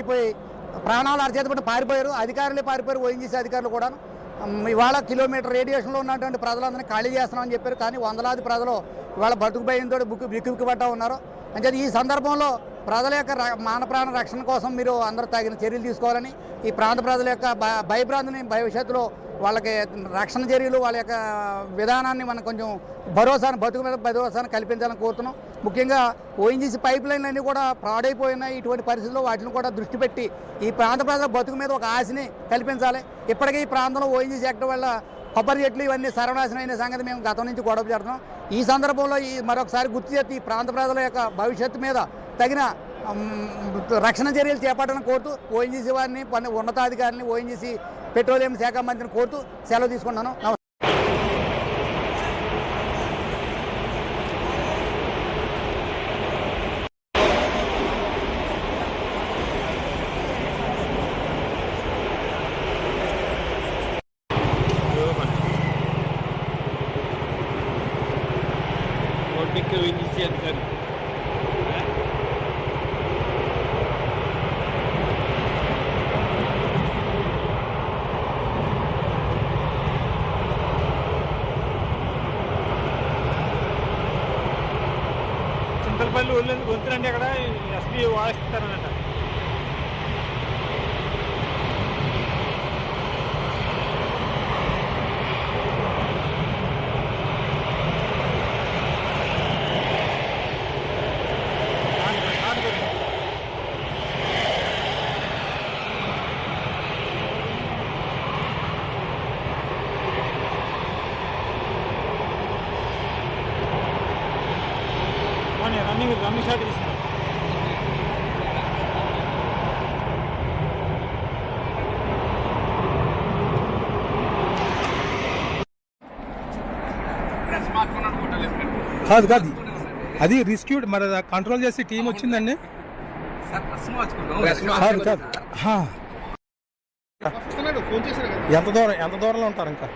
అయిపోయి ప్రాణాలు అరచేతపట్టి పారిపోయారు. అధికారులే పారిపోయారు, ఓఎన్జీసీ అధికారులు కూడా. ఇవాళ కిలోమీటర్ రేడియేషన్లో ఉన్నటువంటి ప్రజలందరినీ ఖాళీ చేస్తున్నామని చెప్పారు. కానీ వందలాది ప్రజలు ఇవాళ బతుకు భయంతో బిక్కుబిక్కుపడ్డా ఉన్నారు. అంటే ఈ సందర్భంలో ప్రజల యొక్క మాన ప్రాణ రక్షణ కోసం మీరు అందరూ తగిన చర్యలు తీసుకోవాలని, ఈ ప్రాంత ప్రజల యొక్క భయభ్రాంతిని భవిష్యత్తులో వాళ్ళకి రక్షణ చర్యలు, వాళ్ళ యొక్క విధానాన్ని మనం కొంచెం బతుకు మీద భరోసాను కల్పించాలని కోరుతున్నాం. ముఖ్యంగా ఓఎన్జీసీ పైప్ లైన్లన్నీ కూడా పాడైపోయినాయి. ఇటువంటి పరిస్థితుల్లో వాటిని కూడా దృష్టి పెట్టి ఈ ప్రాంత ప్రజల బతుకు మీద ఒక ఆశని కల్పించాలి. ఇప్పటికీ ఈ ప్రాంతంలో ఓఎన్జీసీ యాక్ట్ వల్ల కొబ్బరి చెట్లు ఇవన్నీ సర్వనాశనం అయిన సంగతి మేము గతం నుంచి గొడవ చేస్తున్నాం. ఈ సందర్భంలో మరొకసారి గుర్తు చేసి ఈ ప్రాంత ప్రజల యొక్క భవిష్యత్తు మీద తగిన రక్షణ చర్యలు చేపట్టాలని కోరుతూ ఓఎన్జీసీ వారిని, ఉన్నతాధికారిని, ఓఎన్జీసీ పెట్రోలియం శాఖ మంత్రిని కోరుతూ సెలవు తీసుకున్నాను. ఓఎన్జీసీ అధికారి చింతలపల్లి ఊళ్ళో గొంతులండి అక్కడ ఎస్పీ వాయిస్తారన్నట. రన్నింగ్ షాట్ తీసుకున్నాం. కాదు కాదు అది రిస్క్యూడ్ మరి కంట్రోల్ చేసి టీం వచ్చిందండి. ఎంత దూరంలో ఉంటారు ఇంకా